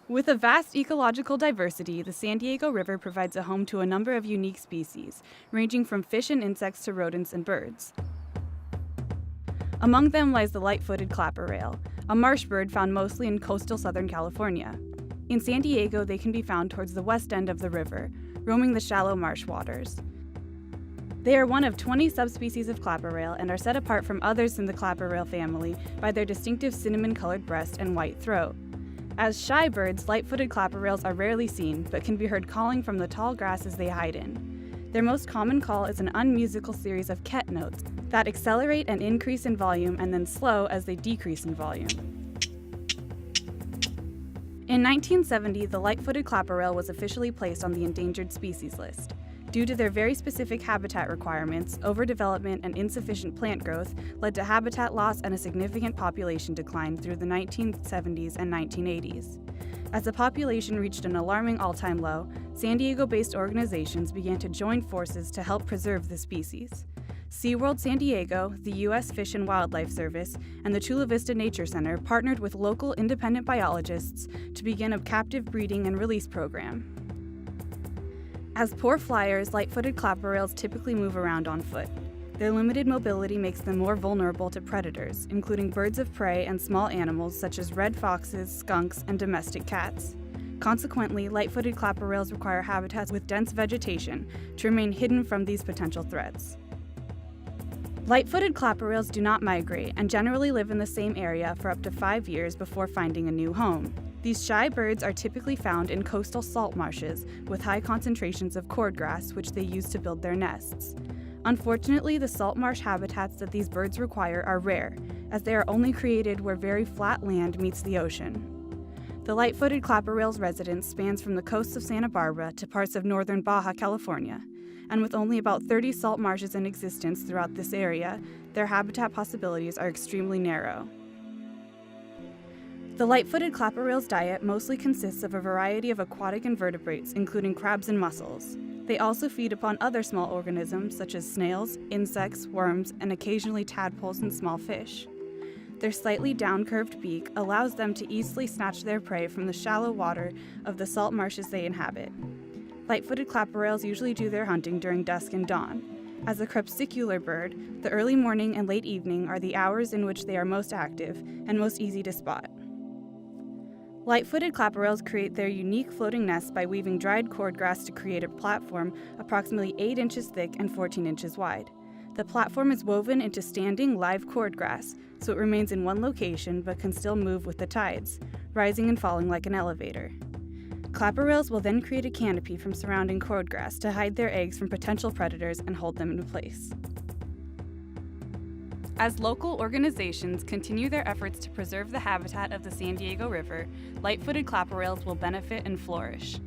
With a vast ecological diversity, the San Diego River provides a home to a number of unique species, ranging from fish and insects to rodents and birds. Among them lies the light-footed clapper rail, a marsh bird found mostly in coastal Southern California. In San Diego, they can be found towards the west end of the river, roaming the shallow marsh waters. They are one of 20 subspecies of clapper rail and are set apart from others in the clapper rail family by their distinctive cinnamon-colored breast and white throat. As shy birds, light-footed clapper rails are rarely seen, but can be heard calling from the tall grasses they hide in. Their most common call is an unmusical series of ket notes that accelerate and increase in volume and then slow as they decrease in volume. In 1970, the light-footed clapper rail was officially placed on the endangered species list. Due to their very specific habitat requirements, overdevelopment and insufficient plant growth led to habitat loss and a significant population decline through the 1970s and 1980s. As the population reached an alarming all-time low, San Diego-based organizations began to join forces to help preserve the species. SeaWorld San Diego, the U.S. Fish and Wildlife Service, and the Chula Vista Nature Center partnered with local independent biologists to begin a captive breeding and release program. As poor flyers, light-footed clapper rails typically move around on foot. Their limited mobility makes them more vulnerable to predators, including birds of prey and small animals such as red foxes, skunks, and domestic cats. Consequently, light-footed clapper rails require habitats with dense vegetation to remain hidden from these potential threats. Light-footed clapper rails do not migrate and generally live in the same area for up to 5 years before finding a new home. These shy birds are typically found in coastal salt marshes with high concentrations of cordgrass, which they use to build their nests. Unfortunately, the salt marsh habitats that these birds require are rare, as they are only created where very flat land meets the ocean. The light-footed clapper rail's residence spans from the coasts of Santa Barbara to parts of northern Baja California, and with only about 30 salt marshes in existence throughout this area, their habitat possibilities are extremely narrow. The light-footed clapper rail's diet mostly consists of a variety of aquatic invertebrates, including crabs and mussels. They also feed upon other small organisms such as snails, insects, worms, and occasionally tadpoles and small fish. Their slightly down-curved beak allows them to easily snatch their prey from the shallow water of the salt marshes they inhabit. Light-footed clapper rails usually do their hunting during dusk and dawn. As a crepuscular bird, the early morning and late evening are the hours in which they are most active and most easy to spot. Light-footed clapper rails create their unique floating nests by weaving dried cordgrass to create a platform approximately 8 inches thick and 14 inches wide. The platform is woven into standing live cordgrass, so it remains in one location but can still move with the tides, rising and falling like an elevator. Clapper rails will then create a canopy from surrounding cordgrass to hide their eggs from potential predators and hold them in place. As local organizations continue their efforts to preserve the habitat of the San Diego River, light-footed clapper rails will benefit and flourish.